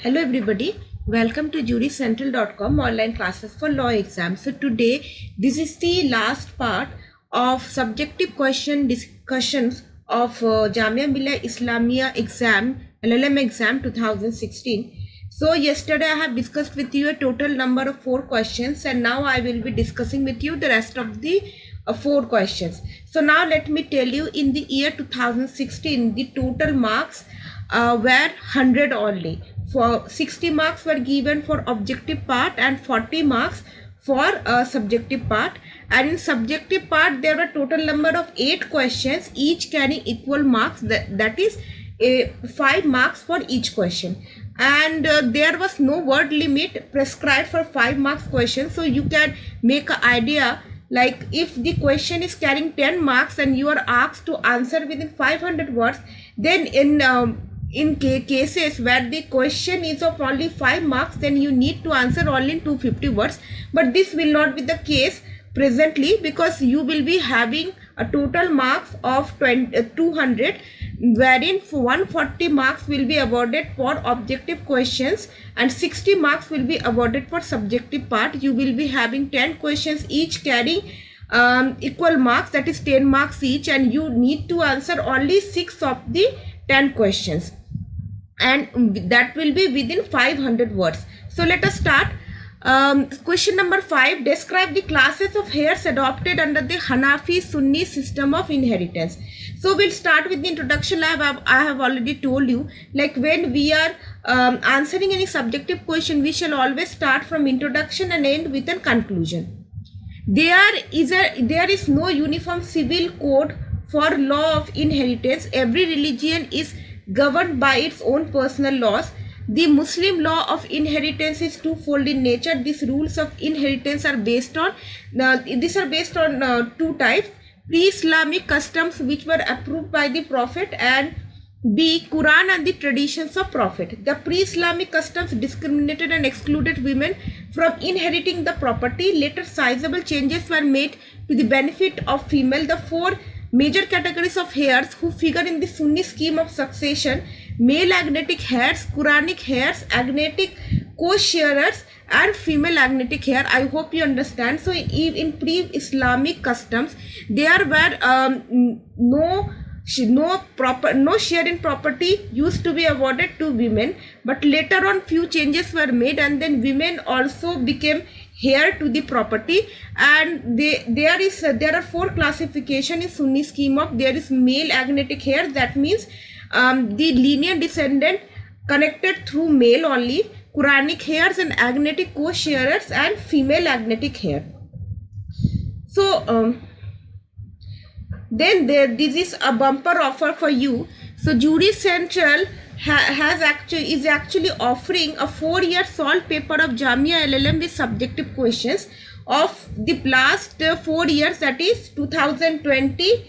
Hello everybody, welcome to jurycentral.com online classes for law exams. So today this is the last part of subjective question discussions of Jamia Millia Islamia exam, LLM exam 2016. So yesterday I have discussed with you a total number of 4 questions and now I will be discussing with you the rest of the 4 questions. So now let me tell you, in the year 2016 the total marks were 100 only. For 60 marks were given for objective part and 40 marks for subjective part, and in subjective part there were total number of 8 questions, each carrying equal marks, that is 5 marks for each question, and there was no word limit prescribed for 5 marks question. So you can make an idea, like if the question is carrying 10 marks and you are asked to answer within 500 words, then in cases where the question is of only 5 marks, then you need to answer only in 250 words. But this will not be the case presently, because you will be having a total marks of 200, wherein 140 marks will be awarded for objective questions and 60 marks will be awarded for subjective part. You will be having 10 questions, each carrying equal marks, that is 10 marks each, and you need to answer only 6 of the 10 questions, and that will be within 500 words. So let us start. Question number 5, describe the classes of heirs adopted under the Hanafi Sunni system of inheritance. So we'll start with the introduction. I have already told you, like when we are answering any subjective question, we shall always start from introduction and end with a conclusion. There is no uniform civil code for law of inheritance. Every religion is governed by its own personal laws. The Muslim law of inheritance is twofold in nature. These rules of inheritance are based on two types: pre-Islamic customs which were approved by the Prophet, and B, Quran and the traditions of Prophet. The pre-Islamic customs discriminated and excluded women from inheriting the property. Later sizable changes were made to the benefit of female. The 4 major categories of heirs who figure in the Sunni scheme of succession: male agnatic heirs, Quranic heirs, agnatic co-sharers, and female agnatic heir. I hope you understand. So in pre-Islamic customs there were no share in property used to be awarded to women, but later on few changes were made and then women also became heir to the property. And there are 4 classification in Sunni scheme of. There is male agnatic heir, that means the linear descendant connected through male only, Quranic heirs and agnatic co-sharers, and female agnatic heir. So then this is a bumper offer for you. So Jury Central is actually offering a 4-year solved paper of Jamia LLM with subjective questions of the last 4 years, that is 2020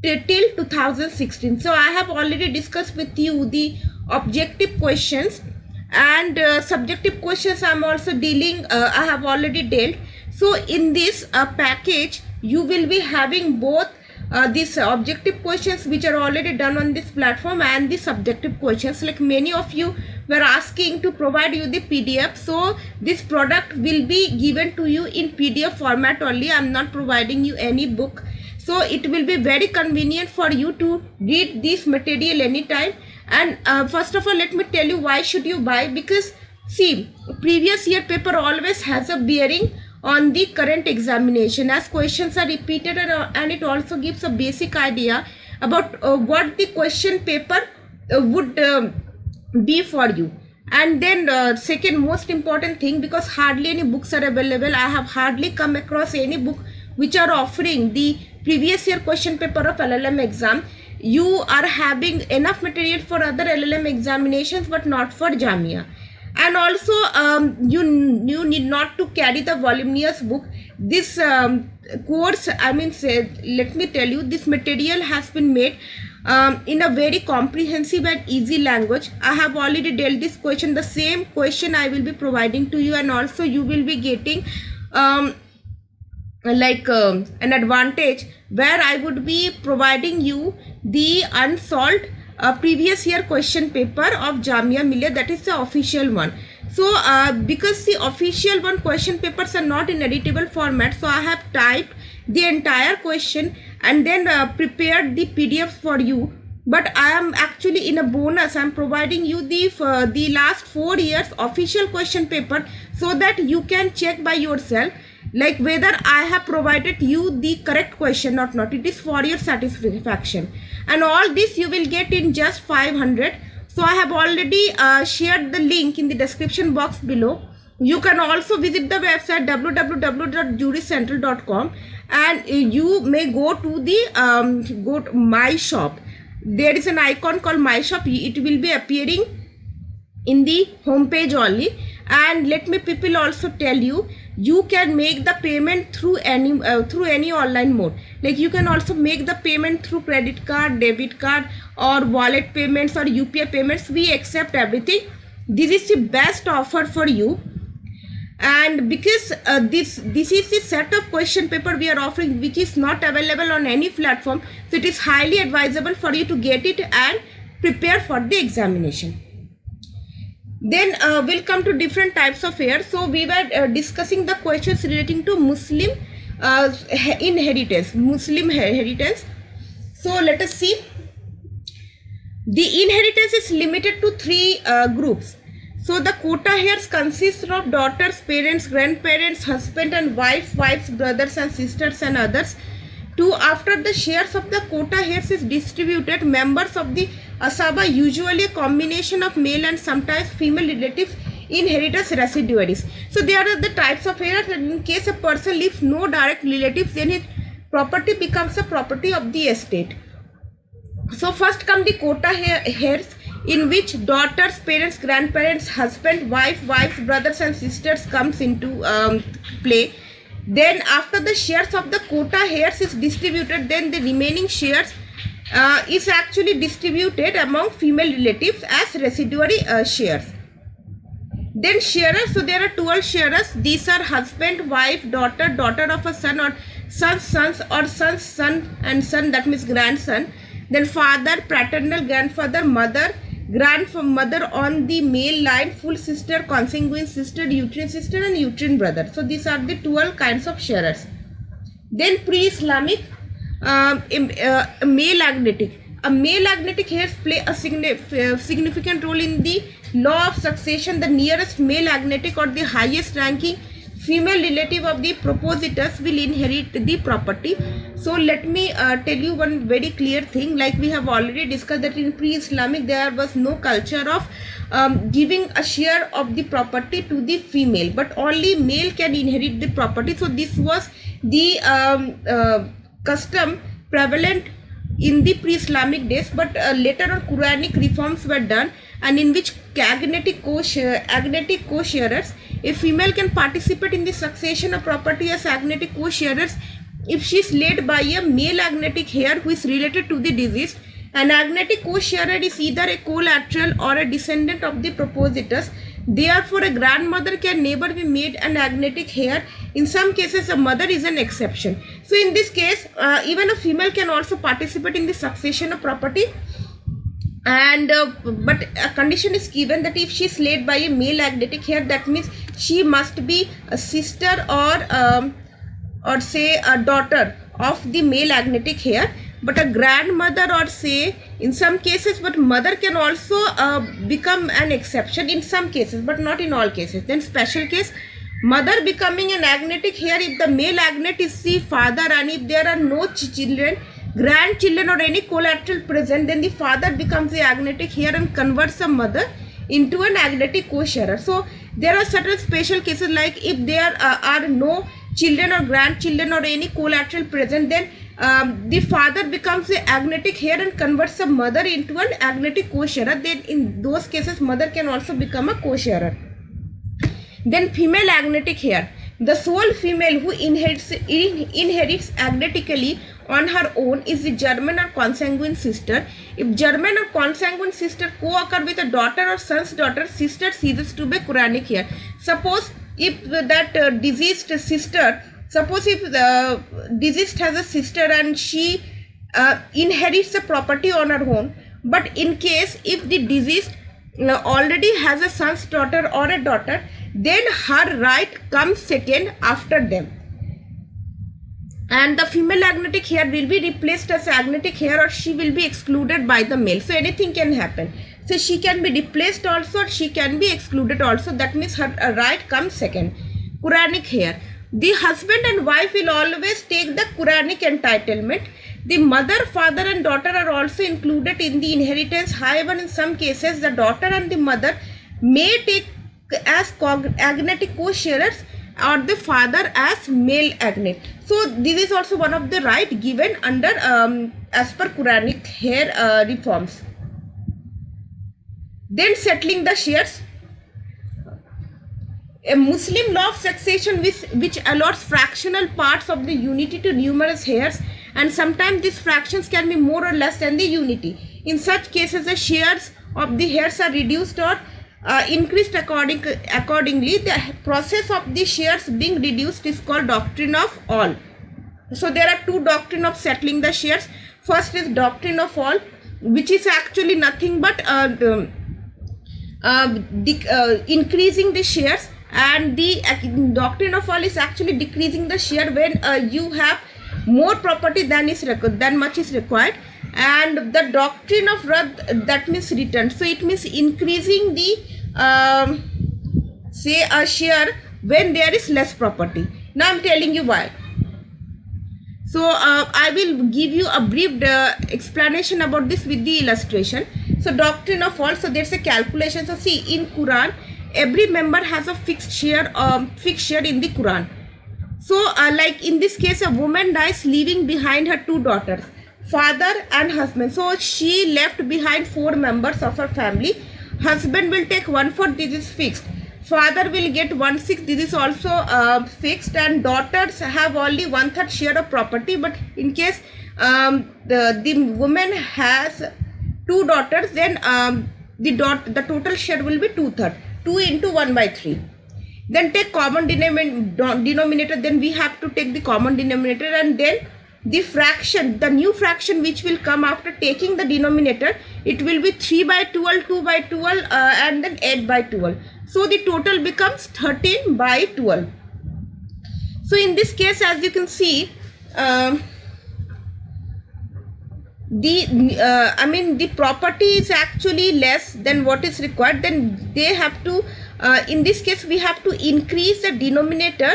till 2016. So I have already discussed with you the objective questions, and subjective questions I am also dealing, I have already dealt. So in this package you will be having both these objective questions which are already done on this platform and the subjective questions. Like many of you were asking to provide you the PDF, so this product will be given to you in PDF format only. I am not providing you any book, so it will be very convenient for you to read this material anytime. And first of all, let me tell you why should you buy, because see, previous year paper always has a bearing on the current examination, as questions are repeated, and it also gives a basic idea about what the question paper would be for you. And then second most important thing, because hardly any books are available, I have hardly come across any book which are offering the previous year question paper of LLM exam. You are having enough material for other LLM examinations but not for Jamia. And also you need not to carry the voluminous book. This course, let me tell you, this material has been made in a very comprehensive and easy language. I have already dealt this question, the same question I will be providing to you, and also you will be getting an advantage where I would be providing you the unsolved previous year question paper of Jamia Millia, that is the official one. So because the official one question papers are not in editable format, so I have typed the entire question and then prepared the PDFs for you. But I am actually in a bonus, I am providing you the last 4 years official question paper, so that you can check by yourself like whether I have provided you the correct question or not. It is for your satisfaction, and all this you will get in just 500. So I have already shared the link in the description box below. You can also visit the website www.jurycentral.com, and you may go to my shop. There is an icon called my shop. It will be appearing in the home page only. And let me people also tell you, you can make the payment through any online mode. Like you can also make the payment through credit card, debit card, or wallet payments or UPI payments. We accept everything. This is the best offer for you. And because this is the set of question paper we are offering, which is not available on any platform, so it is highly advisable for you to get it and prepare for the examination. Then we'll come to different types of hair. So we were discussing the questions relating to Muslim inheritance, Muslim inheritance. So let us see. The inheritance is limited to 3 groups. So the quota heirs consist of daughters, parents, grandparents, husband and wife, wives, brothers and sisters and others. 2. After the shares of the quota heirs is distributed, members of the Asaba, usually a combination of male and sometimes female relatives, inherit as residuaries. So there are the types of heirs, and in case a person leaves no direct relatives, then his property becomes the property of the estate. So first come the quota heirs, in which daughters, parents, grandparents, husband, wife, wives, brothers and sisters comes into play. Then after the shares of the quota heirs is distributed, then the remaining shares is actually distributed among female relatives as residuary shares. Then sharers, so there are 12 sharers. These are husband, wife, daughter, daughter of a son, or son's sons, or son's son and son, that means grandson. Then father, paternal grandfather, mother, grandmother on the male line, full sister, consanguine sister, uterine sister and uterine brother. So these are the 12 kinds of sharers. Then pre-Islamic male agnatic. A male agnatic heirs play a significant role in the law of succession. The nearest male agnatic or the highest ranking female relative of the propositors will inherit the property. So let me tell you one very clear thing. Like we have already discussed that in pre-Islamic there was no culture of giving a share of the property to the female, but only male can inherit the property. So this was the custom prevalent in the pre-Islamic days, but later on Quranic reforms were done, and in which agnatic co-sharers, a female can participate in the succession of property as agnatic co-sharers if she is led by a male agnatic heir who is related to the deceased. An agnatic co-sharer is either a collateral or a descendant of the propositors. Therefore, a grandmother can never be made an agnatic heir. In some cases, a mother is an exception. So, in this case, even a female can also participate in the succession of property. And but a condition is given that if she is led by a male agnatic heir, that means she must be a sister or say a daughter of the male agnatic heir. But a grandmother, or say in some cases, but mother can also become an exception in some cases, but not in all cases. Then special case, mother becoming an agnatic heir if the male agnate is the father, and if there are no children, grandchildren or any collateral present, then the father becomes the agnatic heir and converts the mother into an agnatic co-sharer. So there are certain special cases, like if there are no children or grandchildren or any collateral present, then the father becomes the agnatic heir and converts the mother into an agnatic co-sharer. Then in those cases, mother can also become a co-sharer. Then female agnatic heir, the sole female who inherits agnatically on her own is the German or consanguine sister. If German or consanguine sister co-occur with a daughter or son's daughter, sister ceases to be Quranic heir. Suppose if that deceased sister, suppose if the deceased has a sister and she inherits the property on her own, But in case if the deceased already has a son's daughter or a daughter, then her right comes second after them. And the female agnatic heir will be replaced as agnatic heir, or she will be excluded by the male. So anything can happen. So she can be replaced also, or she can be excluded also. That means her right comes second. Quranic heir. The husband and wife will always take the Quranic entitlement. The mother, father and daughter are also included in the inheritance. However, in some cases, the daughter and the mother may take as agnatic co-sharers, or the father as male agnate. So this is also one of the right given under as per Quranic heir reforms. Then settling the shares. A Muslim law of succession which allots fractional parts of the unity to numerous heirs, and sometimes these fractions can be more or less than the unity. In such cases, the shares of the heirs are reduced or increased accordingly. The process of the shares being reduced is called doctrine of all. So there are two doctrine of settling the shares. First is doctrine of all, which is actually nothing but increasing the shares, and the doctrine of all is actually decreasing the share when you have more property than much is required. And the doctrine of Rad, that means return. So it means increasing the say a share when there is less property. Now I'm telling you why. So I will give you a brief explanation about this with the illustration. So doctrine of all. So there's a calculation. So see, in Quran, every member has a fixed share in the Quran. So like in this case, a woman dies leaving behind her two daughters, father and husband. So she left behind 4 members of her family. Husband will take 1/4, this is fixed. Father will get 1/6, this is also fixed. And daughters have only 1/3 share of property. But in case the woman has 2 daughters, then the total share will be 2/3. 2 into 1/3. Then take common denominator. Then we have to take the common denominator, and then the fraction, the new fraction which will come after taking the denominator, it will be 3/12, 2/12, and then 8/12. So the total becomes 13/12. So in this case, as you can see, the property is actually less than what is required. Then they have to in this case we have to increase the denominator,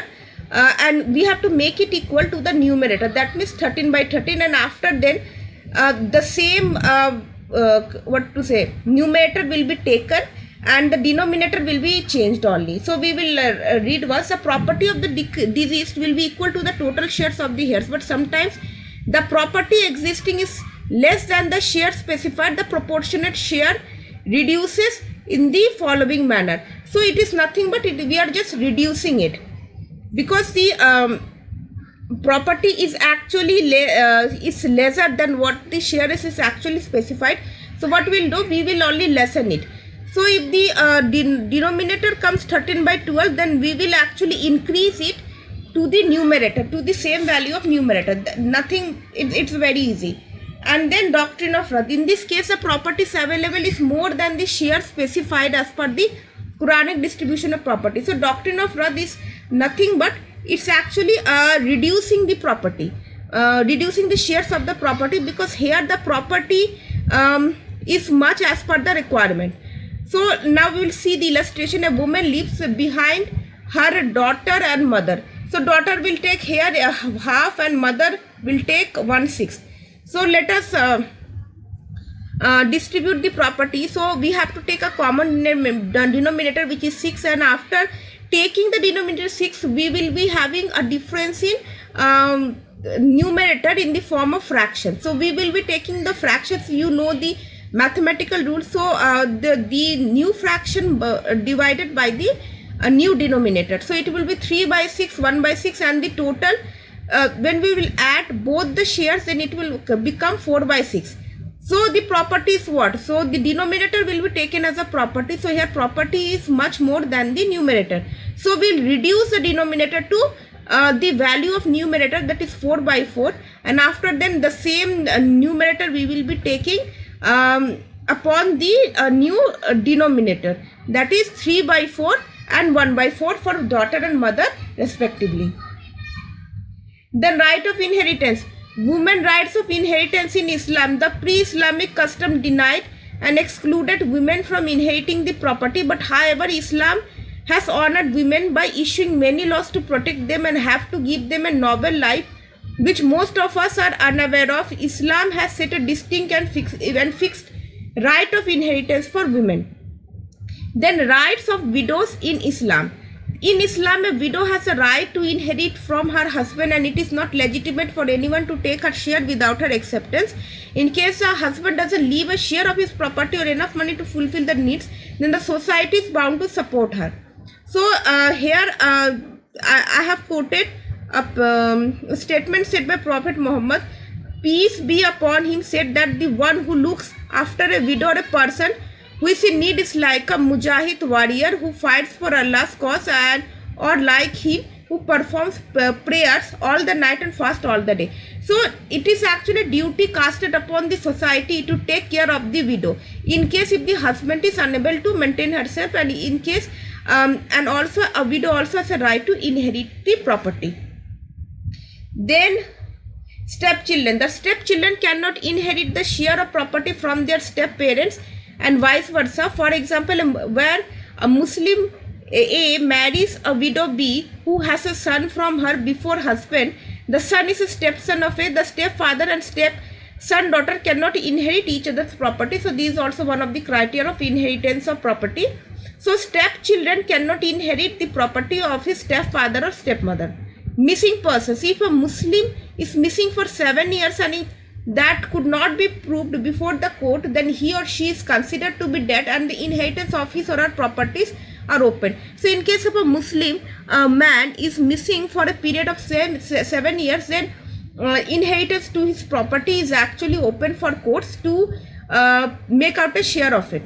and we have to make it equal to the numerator. That means 13/13, and after then the same numerator will be taken and the denominator will be changed only. So we will read once. The property of the deceased will be equal to the total shares of the heirs, but sometimes the property existing is less than the share specified. The proportionate share reduces in the following manner. So it is nothing but we are just reducing it, because the property is actually is lesser than what the share is actually specified. So what we'll do, we will only lessen it. So if the denominator comes 13/12, then we will actually increase it to the numerator, to the same value of numerator. Nothing, it's very easy. And then doctrine of Rad. In this case, the properties available is more than the share specified as per the Quranic distribution of property. So doctrine of Rad is nothing but it's actually reducing the property, reducing the shares of the property, because here the property is much as per the requirement. So now we will see the illustration. A woman leaves behind her daughter and mother. So daughter will take here half and mother will take 1/6. So let us distribute the property. So we have to take a common denominator, which is 6, and after taking the denominator 6, we will be having a difference in numerator in the form of fraction. So we will be taking the fractions. You know the mathematical rule. So the new fraction divided by the new denominator. So it will be 3/6, 1/6, and the total when we will add both the shares, then it will become 4/6. So the property is what? So the denominator will be taken as a property. So here property is much more than the numerator. So we'll reduce the denominator to the value of numerator, that is 4/4, and after then the same numerator we will be taking upon the new denominator, that is 3/4 and 1/4 for daughter and mother respectively. Then right of inheritance. Women rights of inheritance in Islam. The pre-Islamic custom denied and excluded women from inheriting the property, but however Islam has honored women by issuing many laws to protect them and have to give them a noble life, which most of us are unaware of. Islam has set a distinct and fixed right of inheritance for women. Then rights of widows in Islam. In Islam, a widow has a right to inherit from her husband, and it is not legitimate for anyone to take her share without her acceptance. In case her husband doesn't leave a share of his property or enough money to fulfill the needs, then the society is bound to support her. So here I have quoted a statement said by Prophet Muhammad, peace be upon him, said that the one who looks after a widow or a person who is in need is like a mujahid warrior who fights for Allah's cause, and or like him who performs prayers all the night and fast all the day. So it is actually a duty casted upon the society to take care of the widow in case if the husband is unable to maintain herself, and in case and also a widow also has a right to inherit the property. Then stepchildren. The stepchildren cannot inherit the share of property from their step parents and vice versa. For example, where a Muslim A marries a widow B who has a son from her before husband, the son is a stepson of A. The stepfather and stepson daughter cannot inherit each other's property. So this is also one of the criteria of inheritance of property. So stepchildren cannot inherit the property of his stepfather or stepmother. Missing persons. If a Muslim is missing for 7 years and if that could not be proved before the court, then he or she is considered to be dead and the inheritance of his or her properties are open. So in case of a Muslim man is missing for a period of 7 years, then inheritance to his property is actually open for courts to make out a share of it.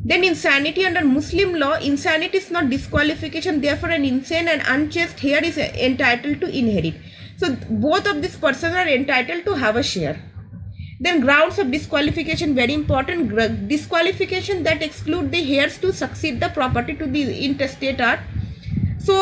Then insanity. Under Muslim law, insanity is not disqualification, therefore an insane and unchaste heir is entitled to inherit. So both of these persons are entitled to have a share. Then grounds of disqualification, very important. Disqualification that exclude the heirs to succeed the property to the intestate are, so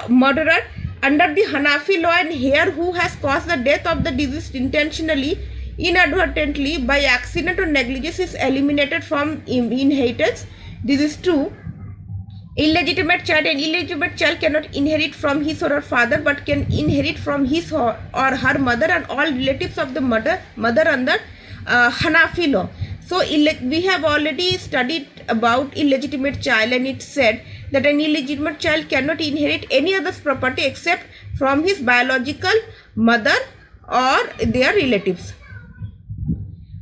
murderer. Under the Hanafi law, an heir who has caused the death of the deceased intentionally, inadvertently, by accident or negligence is eliminated from inheritance. This is true. Illegitimate child. An illegitimate child cannot inherit from his or her father but can inherit from his or her mother and all relatives of the mother under Hanafi law. So we have already studied about illegitimate child, and it said that an illegitimate child cannot inherit any other's property except from his biological mother or their relatives.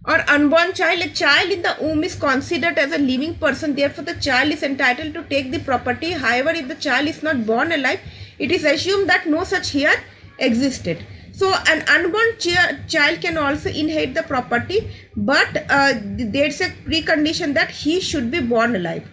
Or unborn child. A child in the womb is considered as a living person, therefore the child is entitled to take the property. However, if the child is not born alive, it is assumed that no such heir existed. So an unborn child can also inherit the property, but there is a precondition that he should be born alive.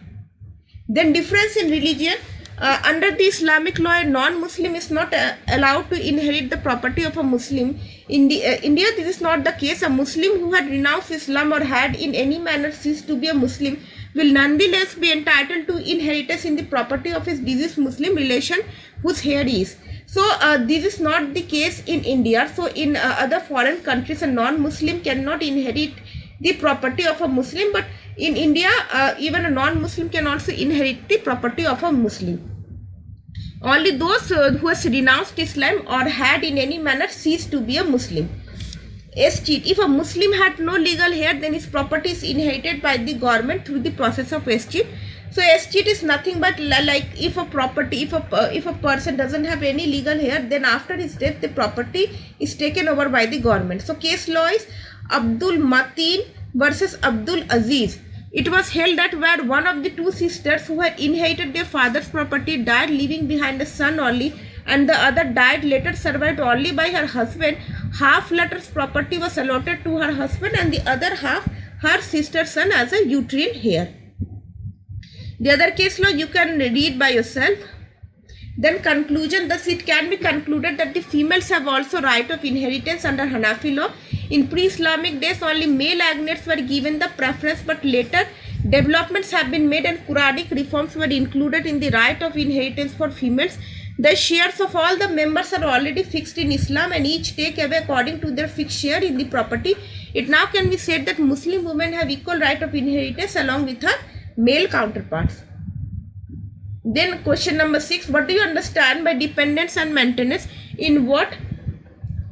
Then difference in religion. Under the Islamic law, a non-Muslim is not allowed to inherit the property of a Muslim. In India, this is not the case. A Muslim who had renounced Islam or had in any manner ceased to be a Muslim will nonetheless be entitled to inheritance in the property of his deceased Muslim relation whose heir he is. So this is not the case in India. So in other foreign countries, a non-Muslim cannot inherit the property of a Muslim, but in India, even a non-Muslim can also inherit the property of a Muslim. Only those who has renounced Islam or had in any manner ceased to be a Muslim. Escheat. If a Muslim had no legal heir, then his property is inherited by the government through the process of escheat. So escheat is nothing but like if a property, if a person doesn't have any legal heir, then after his death the property is taken over by the government. So case law is Abdul Mateen versus Abdul Aziz. It was held that where one of the two sisters who had inherited their father's property died leaving behind a son only, and the other died later survived only by her husband, half latter's property was allotted to her husband and the other half her sister's son as a uterine heir. The other case law you can read by yourself. Then conclusion. Thus it can be concluded that the females have also right of inheritance under Hanafi law. In pre-Islamic days, only male agnates were given the preference, but later developments have been made and Quranic reforms were included in the right of inheritance for females. The shares of all the members are already fixed in Islam and each take away according to their fixed share in the property. It now can be said that Muslim women have equal right of inheritance along with her male counterparts. Then question number 6, what do you understand by dependence and maintenance? In what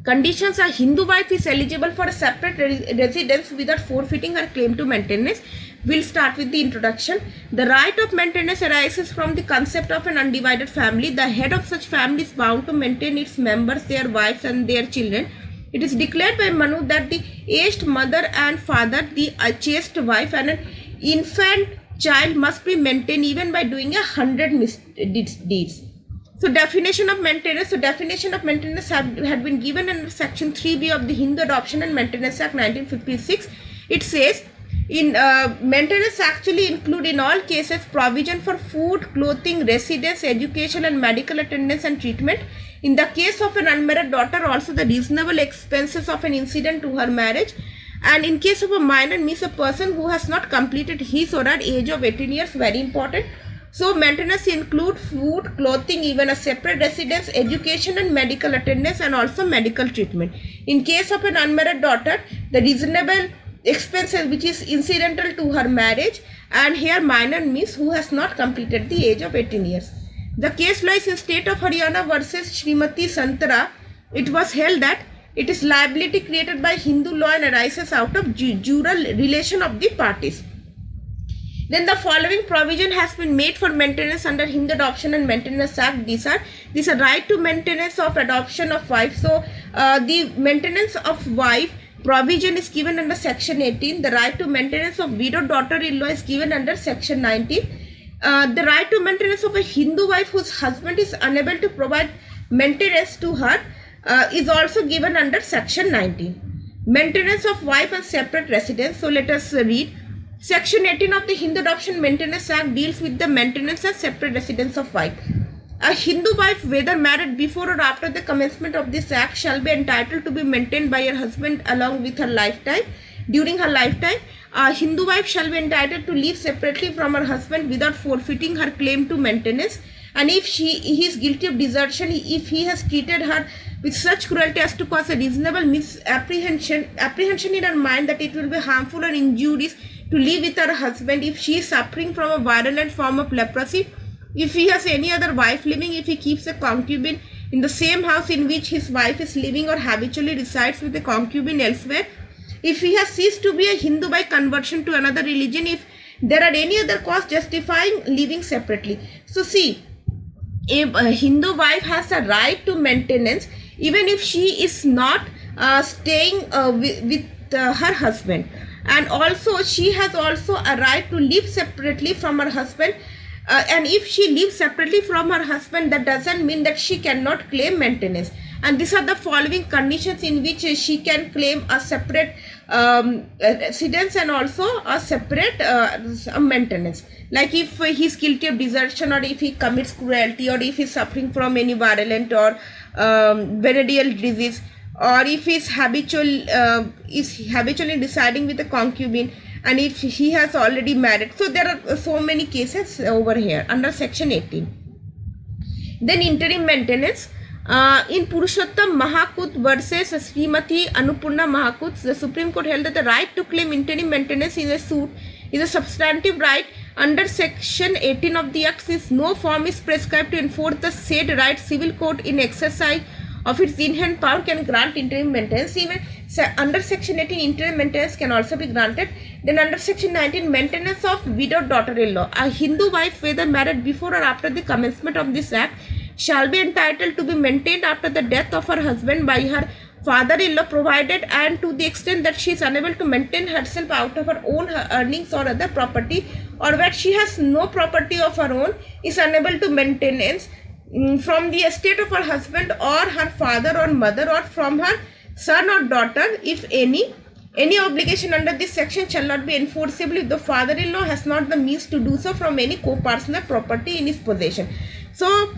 conditions a Hindu wife is eligible for a separate residence without forfeiting her claim to maintenance? We'll start with the introduction. The right of maintenance arises from the concept of an undivided family. The head of such family is bound to maintain its members, their wives and their children. It is declared by Manu that the aged mother and father, the chaste wife and an infant child must be maintained even by doing 100 misdeeds. So definition of maintenance. So definition of maintenance had been given under section 3B of the Hindu Adoption and Maintenance Act 1956. It says, in maintenance actually include in all cases provision for food, clothing, residence, education and medical attendance and treatment. In the case of an unmarried daughter, also the reasonable expenses of an incident to her marriage. And in case of a minor, means a person who has not completed his or her age of 18 years, very important. So maintenance include food, clothing, even a separate residence, education and medical attendance and also medical treatment. In case of an unmarried daughter, the reasonable expenses which is incidental to her marriage, and here minor means who has not completed the age of 18 years. The case law is in state of Haryana versus Srimati Santara. It was held that it is liability created by Hindu law and arises out of jural relation of the parties. Then the following provision has been made for maintenance under Hindu Adoption and Maintenance Act. These are right to maintenance of adoption of wife. So the maintenance of wife provision is given under section 18. The right to maintenance of widowed daughter-in-law is given under section 19. The right to maintenance of a Hindu wife whose husband is unable to provide maintenance to her is also given under section 19. Maintenance of wife and separate residence. So let us read. Section 18 of the Hindu Adoption Maintenance Act deals with the maintenance and separate residence of wife. A Hindu wife, whether married before or after the commencement of this act, shall be entitled to be maintained by her husband along with her lifetime. During her lifetime, a Hindu wife shall be entitled to live separately from her husband without forfeiting her claim to maintenance. And if he is guilty of desertion, if he has treated her with such cruelty as to cause a reasonable misapprehension in her mind that it will be harmful or injurious to live with her husband, if she is suffering from a virulent form of leprosy, if he has any other wife living, if he keeps a concubine in the same house in which his wife is living or habitually resides with a concubine elsewhere, if he has ceased to be a Hindu by conversion to another religion, if there are any other cause justifying living separately. So see, if a Hindu wife has a right to maintenance, even if she is not staying with her husband, and also she has also a right to live separately from her husband. And if she lives separately from her husband, that doesn't mean that she cannot claim maintenance. And these are the following conditions in which she can claim a separate residence and also a separate maintenance. Like if he is guilty of desertion, or if he commits cruelty, or if he is suffering from any virulent or venereal disease, or if he is habitually residing with a concubine, and if he has already married. So there are so many cases over here under section 18. Then interim maintenance. In Purushottam Mahakut versus Srimati Annapurna Mahakut, the Supreme Court held that the right to claim interim maintenance in a suit is a substantive right under section 18 of the Act. Since no form is prescribed to enforce the said right, civil court in exercise of its inherent power can grant interim maintenance. Even under section 18, interim maintenance can also be granted. Then under section 19, maintenance of widowed daughter-in-law. A Hindu wife, whether married before or after the commencement of this act, shall be entitled to be maintained after the death of her husband by her father-in-law, provided and to the extent that she is unable to maintain herself out of her own earnings or other property, or that she has no property of her own, is unable to maintenance from the estate of her husband or her father or mother, or from her son or daughter, if any obligation under this section shall not be enforceable if the father-in-law has not the means to do so from any co-partner property in his possession. So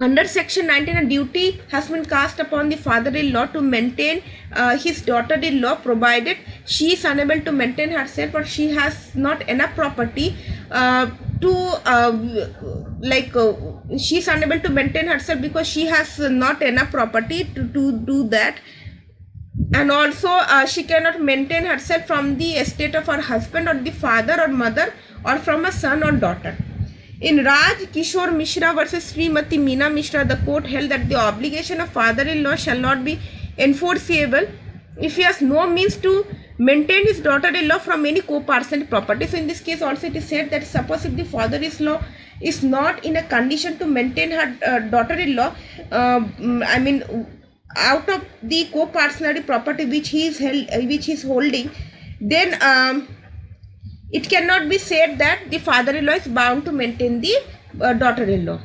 Under Section 19, a duty has been cast upon the father-in-law to maintain his daughter-in-law, provided she is unable to maintain herself or she has not enough property she is unable to maintain herself because she has not enough property to do that. And also she cannot maintain herself from the estate of her husband or the father or mother or from a son or daughter. In Raj Kishore Mishra versus Srimati Meena Mishra, the court held that the obligation of father-in-law shall not be enforceable if he has no means to maintain his daughter-in-law from any co-parcel property. So in this case also it is said that suppose if the father-in-law is not in a condition to maintain her daughter-in-law, out of the co-parcenary property which he is holding, then it cannot be said that the father-in-law is bound to maintain the daughter-in-law.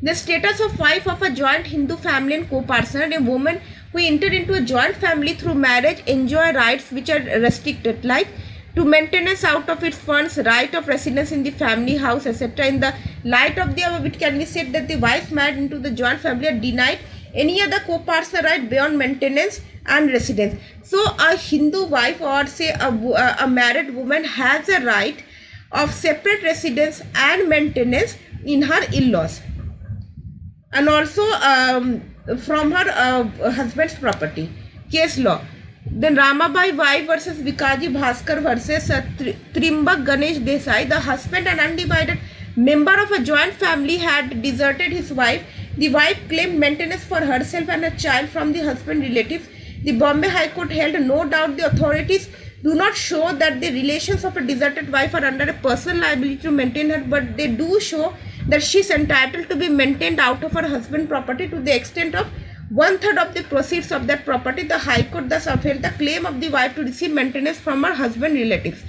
The status of wife of a joint Hindu family and co-parcener, a woman who entered into a joint family through marriage enjoy rights which are restricted, like to maintenance out of its funds, right of residence in the family house, etc. In the light of the above, it can be said that the wives married into the joint family are denied any other co-parcener right beyond maintenance and residence. So a Hindu wife or say a married woman has a right of separate residence and maintenance in her in-laws and also from her husband's property. Case law. Then Ramabai wife versus Vikaji Bhaskar versus Trimbak Ganesh Desai. The husband, an undivided member of a joint family, had deserted his wife. The wife claimed maintenance for herself and a child from the husband relatives. The Bombay High Court held no doubt the authorities do not show that the relations of a deserted wife are under a personal liability to maintain her, but they do show that she is entitled to be maintained out of her husband's property to the extent of 1/3 of the proceeds of that property. The High Court thus upheld the claim of the wife to receive maintenance from her husband relatives.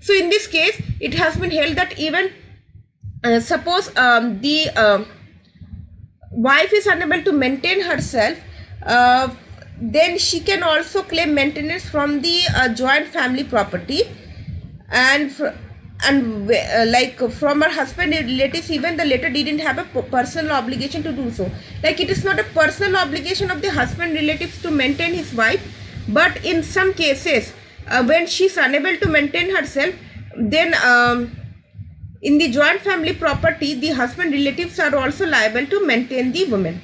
So in this case, it has been held that even suppose the wife is unable to maintain herself, then she can also claim maintenance from the joint family property and from her husband relatives, even the latter didn't have a personal obligation to do so. Like it is not a personal obligation of the husband relatives to maintain his wife, but in some cases when she is unable to maintain herself, then in the joint family property the husband relatives are also liable to maintain the woman.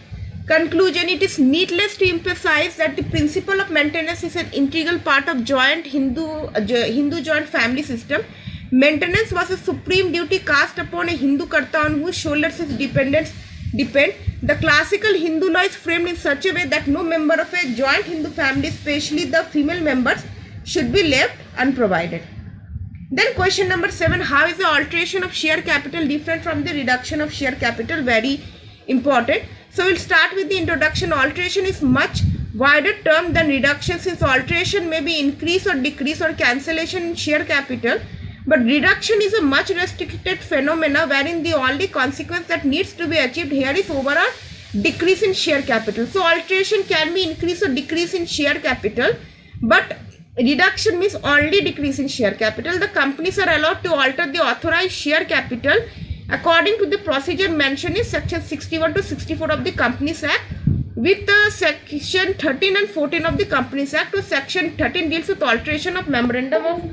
Conclusion: it is needless to emphasize that the principle of maintenance is an integral part of Hindu joint family system. Maintenance was a supreme duty cast upon a Hindu karta on whose shoulders his dependents depend. The classical Hindu law is framed in such a way that no member of a joint Hindu family, especially the female members, should be left unprovided. Then question number 7, how is the alteration of share capital different from the reduction of share capital? Very important. So we'll start with the introduction. Alteration is much wider term than reduction, since alteration may be increase or decrease or cancellation in share capital, but reduction is a much restricted phenomena wherein the only consequence that needs to be achieved here is overall decrease in share capital. So alteration can be increase or decrease in share capital, but reduction means only decrease in share capital. The companies are allowed to alter the authorized share capital according to the procedure mentioned in section 61 to 64 of the Companies Act, with section 13 and 14 of the Companies Act. So section 13 deals with alteration of memorandum of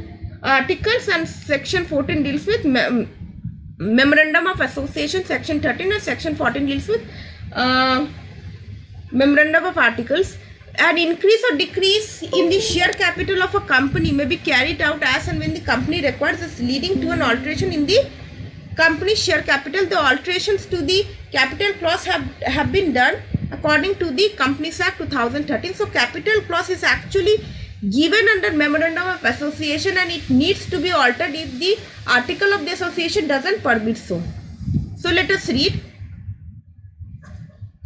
articles and section 14 deals with memorandum of association. Section 13 and section 14 deals with memorandum of articles. An increase or decrease in the share capital of a company may be carried out as and when the company requires this, leading to an alteration in the company's share capital. The alterations to the capital clause have been done according to the Companies Act 2013. So capital clause is actually given under memorandum of association, and it needs to be altered if the article of the association doesn't permit so. So let us read.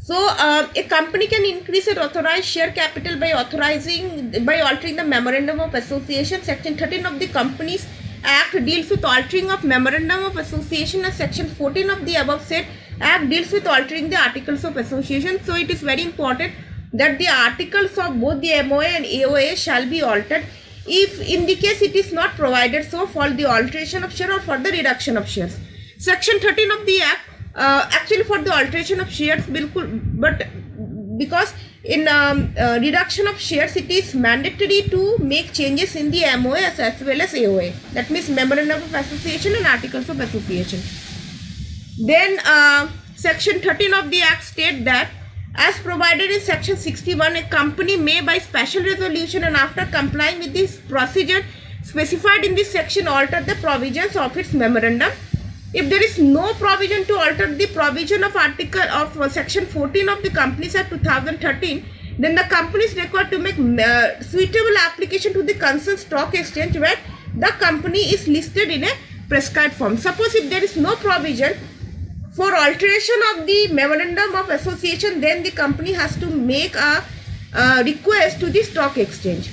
So a company can increase its authorized share capital by altering the memorandum of association. Section 13 of the Companies Act deals with altering of memorandum of association, and section 14 of the above said Act deals with altering the articles of association. So it is very important that the articles of both the MOA and AOA shall be altered if in the case it is not provided so for the alteration of share or for the reduction of shares. Section 13 of the Act actually for the alteration of shares bilkul, but because in reduction of shares it is mandatory to make changes in the MOA as well as AOA, that means memorandum of association and articles of association. Then section 13 of the act state that as provided in section 61, a company may by special resolution and after complying with this procedure specified in this section alter the provisions of its memorandum. If there is no provision to alter the provision of article of section 14 of the Companies Act 2013, then the company is required to make suitable application to the concerned stock exchange where the company is listed in a prescribed form. Suppose if there is no provision for alteration of the memorandum of association, then the company has to make a request to the stock exchange.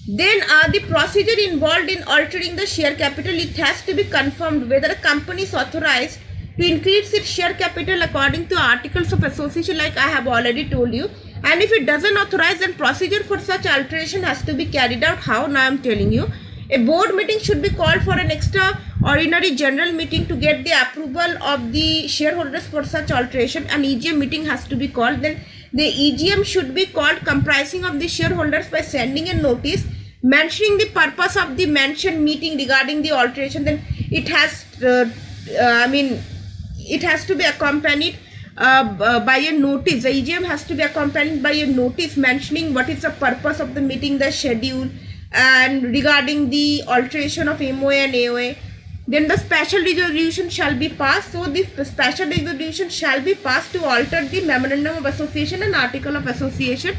Then the procedure involved in altering the share capital, it has to be confirmed whether a company is authorized to increase its share capital according to articles of association, like I have already told you. And if it doesn't authorize, then procedure for such alteration has to be carried out. How? Now I am telling you. A board meeting should be called for an extraordinary general meeting to get the approval of the shareholders for such alteration. An EGM meeting has to be called. Then the EGM should be called comprising of the shareholders by sending a notice mentioning the purpose of the mentioned meeting regarding the alteration. Then it has it has to be accompanied by a notice. The EGM has to be accompanied by a notice mentioning what is the purpose of the meeting, the schedule, and regarding the alteration of MOA and AOA. Then the special resolution shall be passed. So this special resolution shall be passed to alter the memorandum of association and article of association.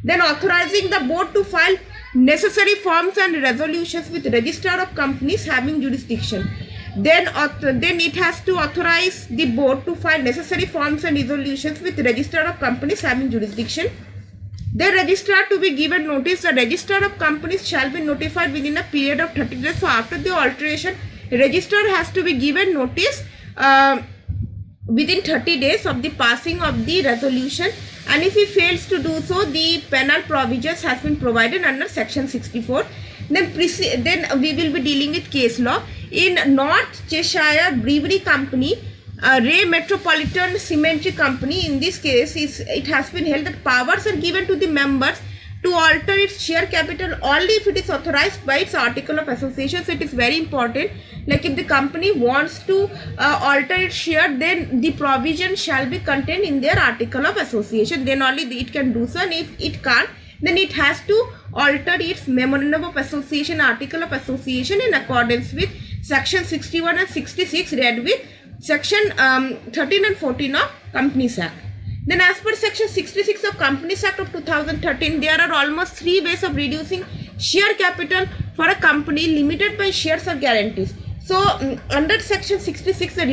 Then authorizing the board to file necessary forms and resolutions with registrar of companies having jurisdiction. Then it has to authorize the board to file necessary forms and resolutions with registrar of companies having jurisdiction. The registrar to be given notice. The registrar of companies shall be notified within a period of 30 days. So after the alteration, registrar has to be given notice within 30 days of the passing of the resolution, and if he fails to do so, the penal provisions has been provided under section 64. Then we will be dealing with case law. In North Cheshire Brewery Company, Ray Metropolitan Cemetery Company, in this case it has been held that powers are given to the members to alter its share capital only if it is authorized by its article of association. So it is very important, like if the company wants to alter its share, then the provision shall be contained in their article of association, then only it can do so. And if it can't, then it has to alter its memorandum of association, article of association in accordance with section 61 and 66 read with section 13 and 14 of Companies Act. Then as per section 66 of Companies Act of 2013, there are almost 3 ways of reducing share capital for a company limited by shares or guarantees. So under section 66, the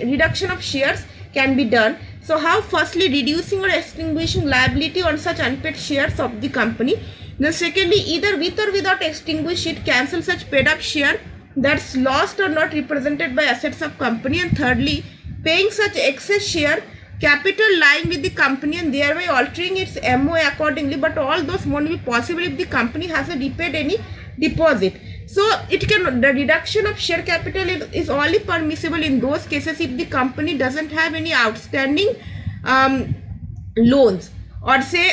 reduction of shares can be done. So how? Firstly, reducing or extinguishing liability on such unpaid shares of the company. Then secondly, either with or without extinguish it, cancel such paid up share that's lost or not represented by assets of company. And thirdly, paying such excess share capital lying with the company and thereby altering its MOA accordingly, but all those won't be possible if the company hasn't repaid any deposit. So the reduction of share capital is only permissible in those cases if the company doesn't have any outstanding loans, or say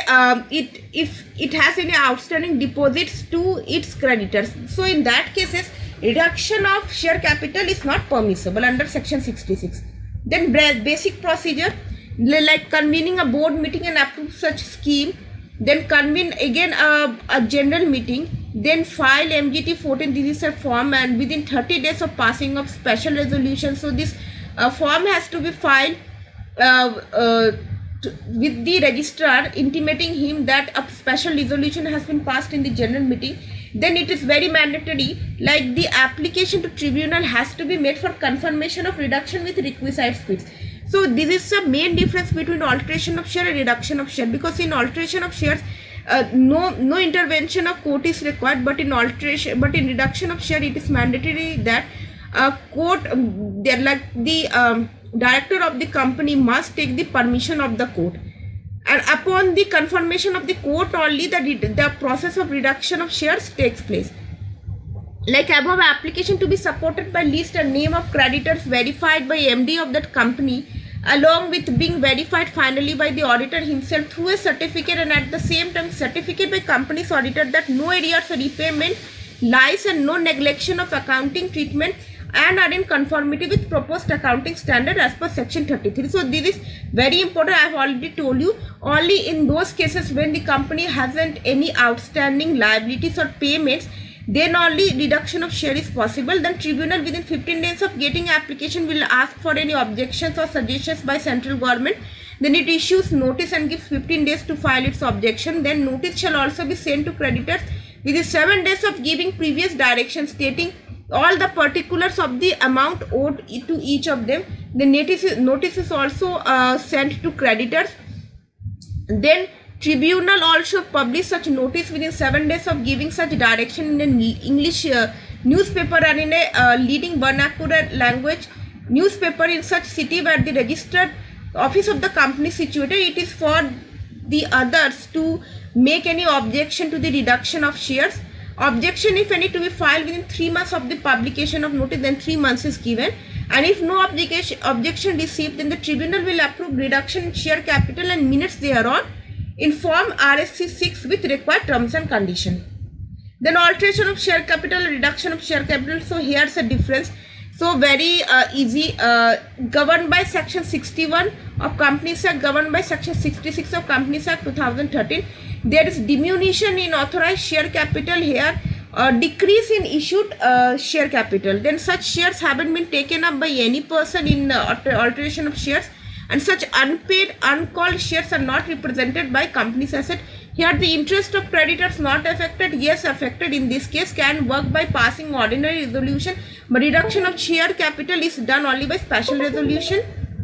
if it has any outstanding deposits to its creditors. So in that cases, reduction of share capital is not permissible under section 66. Then basic procedure, like convening a board meeting and approve such scheme, then convene again a general meeting, then file MGT 14 register form, and within 30 days of passing of special resolution. So this form has to be filed with the registrar, intimating him that a special resolution has been passed in the general meeting. Then it is very mandatory, like the application to tribunal has to be made for confirmation of reduction with requisite speeds. So this is the main difference between alteration of share and reduction of share, because in alteration of shares no intervention of court is required, but in reduction of share it is mandatory that court, the director of the company must take the permission of the court, and upon the confirmation of the court only the process of reduction of shares takes place. like above, application to be supported by list and name of creditors verified by MD of that company, along with being verified finally by the auditor himself through a certificate, and at the same time certificate by company's auditor that no arrears or repayment lies and no neglection of accounting treatment and are in conformity with proposed accounting standard as per section 33. So this is very important. I have already told you, only in those cases when the company hasn't any outstanding liabilities or payments, then only reduction of share is possible. Then tribunal within 15 days of getting application will ask for any objections or suggestions by central government. Then it issues notice and gives 15 days to file its objection. Then notice shall also be sent to creditors within 7 days of giving previous direction stating all the particulars of the amount owed to each of them. The notice is also sent to creditors. Then tribunal also publish such notice within 7 days of giving such direction in an English newspaper and in a leading vernacular language newspaper in such city where the registered office of the company situated. It is for the others to make any objection to the reduction of shares. Objection, if any, to be filed within 3 months of the publication of notice, then 3 months is given. And if no objection received, then the tribunal will approve reduction in share capital and minutes thereon in form RSC 6 with required terms and conditions. Then alteration of share capital, reduction of share capital. So here's a difference. So very easy, governed by section 61 of Companies Act, governed by section 66 of Companies Act 2013. There is diminution in authorized share capital here, decrease in issued share capital. Then such shares haven't been taken up by any person in alteration of shares, and such unpaid, uncalled shares are not represented by company's asset. Here the interest of creditors not affected, yes affected in this case, can work by passing ordinary resolution, but reduction of share capital is done only by special resolution.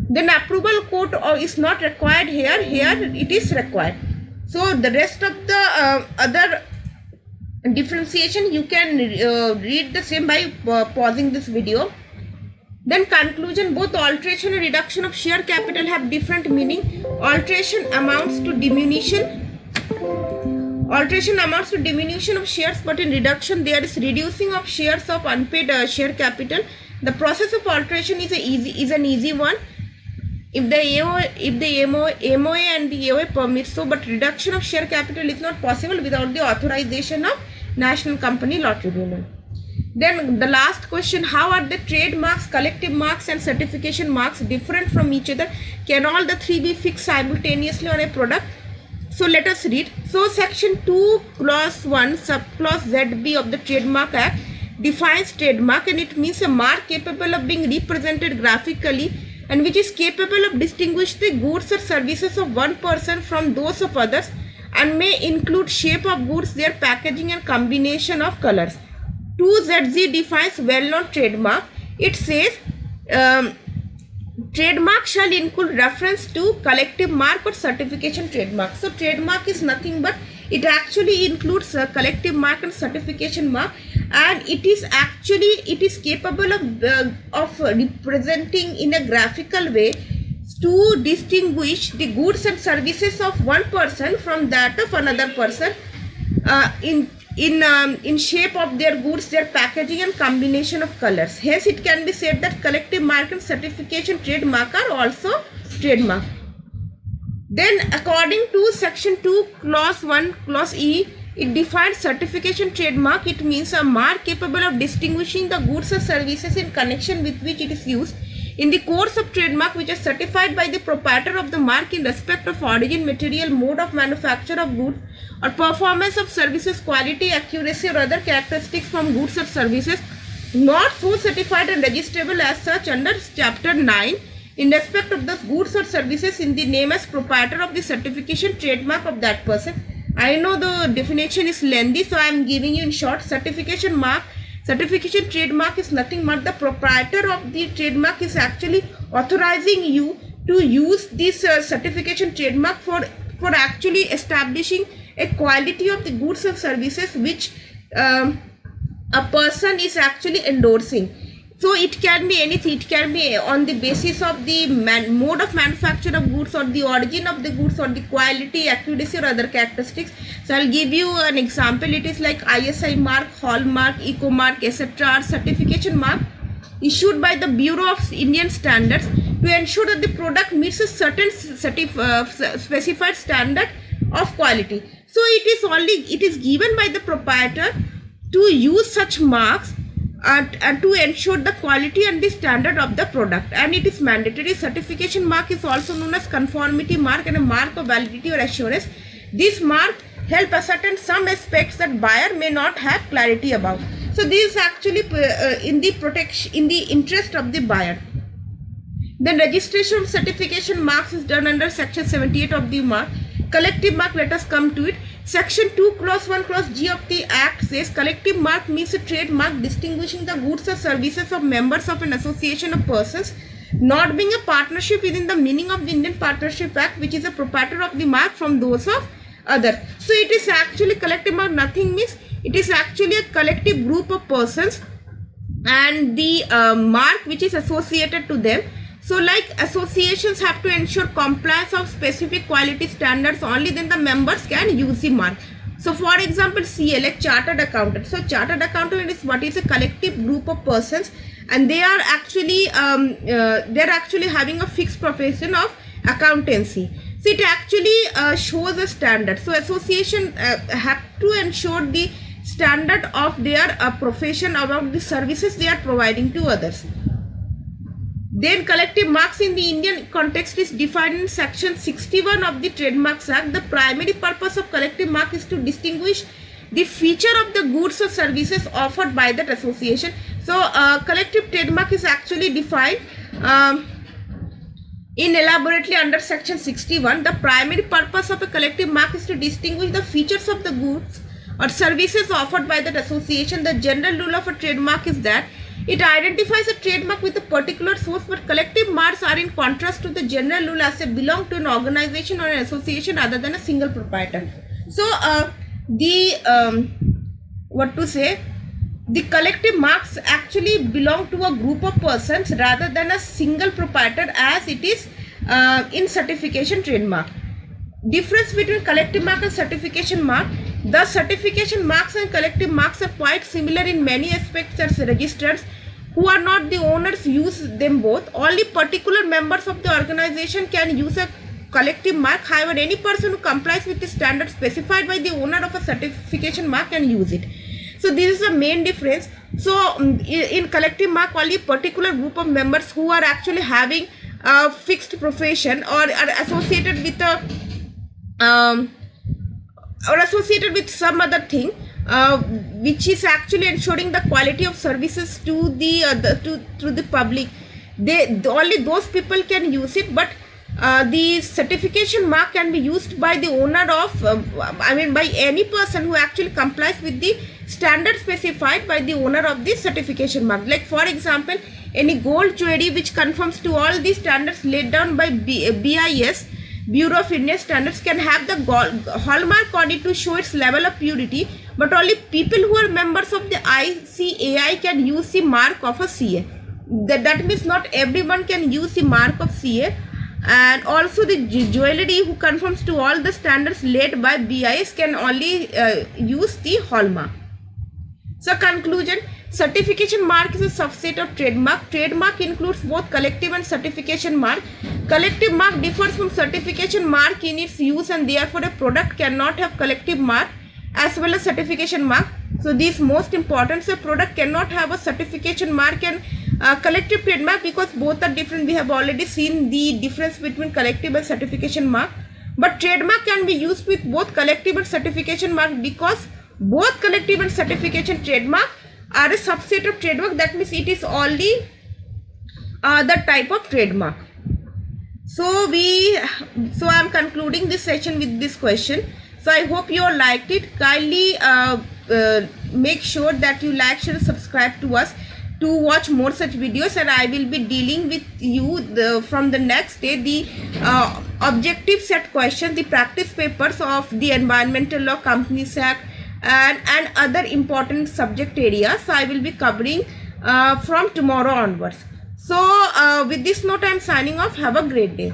Then approval court is not required here, it is required. So the rest of the other differentiation you can read the same by pausing this video. Then conclusion, both alteration and reduction of share capital have different meaning. Alteration amounts to diminution. Alteration amounts to diminution of shares, but in reduction there is reducing of shares of unpaid share capital. The process of alteration is an easy one if the MOA and the AOA permits so, but reduction of share capital is not possible without the authorization of National Company Law Tribunal. Then the last question, how are the trademarks, collective marks and certification marks different from each other? Can all the three be fixed simultaneously on a product? So let us read. So section 2 clause 1 subclause ZB of the Trademark Act defines trademark, and it means a mark capable of being represented graphically and which is capable of distinguishing the goods or services of one person from those of others, and may include shape of goods, their packaging and combination of colors. 2ZZ defines well-known trademark. It says trademark shall include reference to collective mark or certification trademark. So trademark is nothing but it actually includes a collective mark and certification mark, and it is capable of representing in a graphical way to distinguish the goods and services of one person from that of another person in shape of their goods, their packaging and combination of colors. Hence it can be said that collective mark and certification trademark are also trademark. Then according to section 2 clause 1 clause E, it defines certification trademark. It means a mark capable of distinguishing the goods or services in connection with which it is used in the course of trademark, which is certified by the proprietor of the mark in respect of origin, material, mode of manufacture of goods or performance of services, quality, accuracy or other characteristics from goods or services not so certified and registrable as such under chapter 9 in respect of the goods or services in the name as proprietor of the certification trademark of that person. I know the definition is lengthy, so I am giving you in short. Certification trademark is nothing but the proprietor of the trademark is actually authorizing you to use this certification trademark for actually establishing a quality of the goods and services which a person is actually endorsing. So it can be anything. It can be on the basis of the mode of manufacture of goods, or the origin of the goods, or the quality, accuracy, or other characteristics. So I'll give you an example. It is like ISI mark, Hallmark, Ecomark, etc. are certification mark issued by the Bureau of Indian Standards to ensure that the product meets a certain specified standard of quality. So it is given by the proprietor to use such marks to ensure the quality and the standard of the product, and it is mandatory. Certification mark is also known as conformity mark and a mark of validity or assurance. This mark help ascertain some aspects that buyer may not have clarity about. So this is actually in the interest of the buyer. The registration of certification marks is done under section 78 of the mark. Collective mark, let us come to it. Section 2 clause 1 clause G of the Act says collective mark means a trademark distinguishing the goods or services of members of an association of persons not being a partnership within the meaning of the Indian Partnership Act, which is a proprietor of the mark, from those of other. So it is actually collective mark, nothing means it is actually a collective group of persons and the mark which is associated to them. So like associations have to ensure compliance of specific quality standards, only then the members can use the mark. So for example, CA, like chartered accountant. So chartered accountant is what is a collective group of persons, and they are actually having a fixed profession of accountancy. So it actually shows a standard. So association have to ensure the standard of their profession about the services they are providing to others. Then collective marks in the Indian context is defined in section 61 of the Trademarks Act. The primary purpose of collective mark is to distinguish the feature of the goods or services offered by that association. So collective trademark is actually defined in elaborately under section 61. The primary purpose of a collective mark is to distinguish the features of the goods or services offered by that association. The general rule of a trademark is that it identifies a trademark with a particular source, but collective marks are in contrast to the general rule as they belong to an organization or an association other than a single proprietor. So the collective marks actually belong to a group of persons rather than a single proprietor, as it is in certification trademark. Difference between collective mark and certification mark. The certification marks and collective marks are quite similar in many aspects, as registrars who are not the owners use them both. Only particular members of the organization can use a collective mark. However, any person who complies with the standard specified by the owner of a certification mark can use it. So this is the main difference. So in collective mark, only particular group of members who are actually having a fixed profession or are associated with a or associated with some other thing which is actually ensuring the quality of services to the public, only those people can use it. But the certification mark can be used by the owner of by any person who actually complies with the standard specified by the owner of the certification mark. Like for example, any gold jewelry which conforms to all the standards laid down by BIS, Bureau of Indian Standards, can have the hallmark on it to show its level of purity, but only people who are members of the ICAI can use the mark of a CA. That means not everyone can use the mark of CA, and also the jewelry who conforms to all the standards laid by BIS can only use the hallmark. So conclusion, certification mark is a subset of trademark. Trademark includes both collective and certification mark. Collective mark differs from certification mark in its use, and therefore a product cannot have collective mark as well as certification mark. So this is most important. So product cannot have a certification mark and collective trademark because both are different. We have already seen the difference between collective and certification mark. But trademark can be used with both collective and certification mark because both collective and certification trademark are a subset of trademark. That means it is only the type of trademark. So I am concluding this session with this question. So I hope you all liked it. Kindly make sure that you like, share, subscribe to us to watch more such videos, and I will be dealing with you from the next day the objective set questions, the practice papers of the Environmental Law, Companies Act, and other important subject areas. So I will be covering from tomorrow onwards. So with this note, I am signing off. Have a great day.